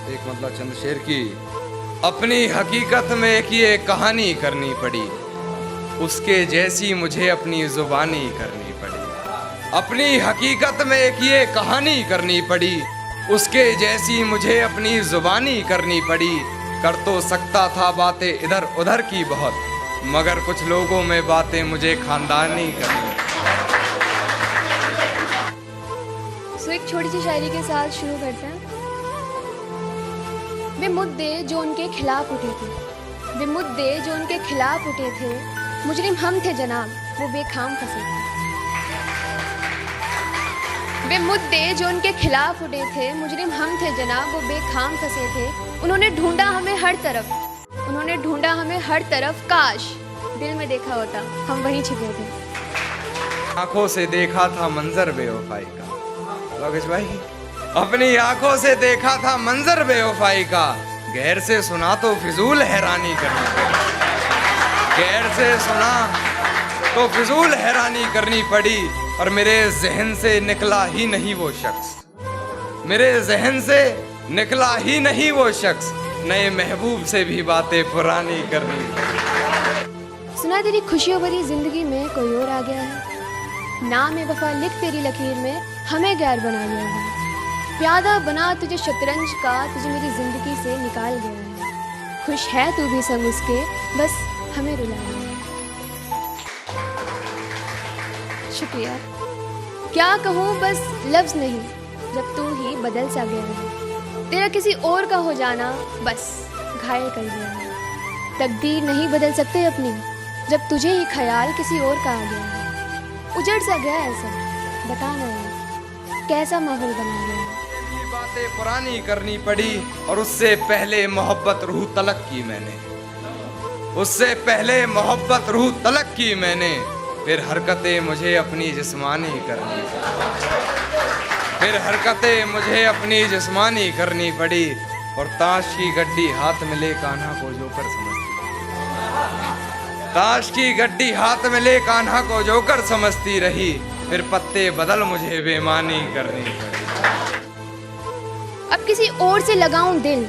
एक मतलब चंद शेर की। अपनी हकीकत में एक ये कहानी करनी पड़ी, उसके जैसी मुझे अपनी जुबानी करनी पड़ी। अपनी हकीकत में एक ये कहानी करनी पड़ी, उसके जैसी मुझे अपनी जुबानी करनी पड़ी। कर तो सकता था बातें इधर उधर की बहुत, मगर कुछ लोगों में बातें मुझे खानदानी करनी। सो एक छोटी सी शायरी के साथ शुरू करते हैं। वे मुद्दे जो उनके खिलाफ उठे थे, वे मुद्दे जो उनके खिलाफ उठे थे, मुजरिम हम थे जनाब, वो बेखाम फंसे थे। वे मुद्दे जो उनके खिलाफ उठे थे, मुजरिम हम थे जनाब, वो बेखाम फंसे थे। उन्होंने ढूंढा हमें हर तरफ, उन्होंने ढूंढा हमें हर तरफ, काश दिल में देखा होता हम वहीं छिपे थे। आंखों से देखा था मंजर बेवफाई का, लोकेश भाई, अपनी आंखों से देखा था मंजर बेवफाई का। गैर से सुना तो फिजूल हैरानी करनी पड़ी, गैर से सुना तो फिजूल हैरानी करनी पड़ी। और मेरे जहन से निकला ही नहीं वो शख्स, मेरे जहन से निकला ही नहीं वो शख्स, नए महबूब से भी बातें पुरानी करनी पड़ी। सुना तेरी खुशियों भरी जिंदगी में कोई और आ गया है, नाम वफा लिख तेरी लकीर में हमें गैर बना गया है। प्यादा बना तुझे शतरंज का, तुझे मेरी जिंदगी से निकाल गया है। खुश है तू भी संग उसके, बस हमें रुला गया है। शुक्रिया। क्या कहूँ बस लफ्ज नहीं, जब तू ही बदल सा गया है। तेरा किसी और का हो जाना बस घायल कर गया है। तकदीर नहीं बदल सकते अपनी, जब तुझे ही ख्याल किसी और का आ गया है। उजड़ सा गया है सब, बता ना यार कैसा माहौल बना गया है। बातें पुरानी करनी पड़ी, और उससे पहले मोहब्बत रूह तलक की मैंने, उससे पहले मोहब्बत रूह तलक की मैंने। फिर हरकतें मुझे अपनी जिस्मानी करनी पड़ी, फिर हरकतें मुझे अपनी जिस्मानी करनी पड़ी। और ताश की गड्डी हाथ में ले कान्हा को जोकर समझती, ताश की गड्डी हाथ में ले कान्हा को जोकर समझती रही। फिर पत्ते बदल मुझे बेमानी करनी पड़ी। अब किसी और से लगाऊं दिल,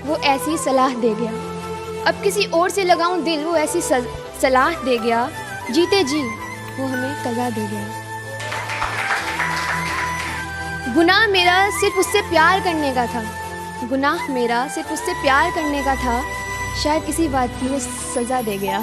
वो ऐसी सलाह दे गया। अब किसी और से लगाऊं दिल, वो ऐसी सलाह दे गया। जीते जी वो हमें सजा दे गया। गुनाह मेरा सिर्फ उससे प्यार करने का था, गुनाह मेरा सिर्फ उससे प्यार करने का था। शायद किसी बात की वो सजा दे गया।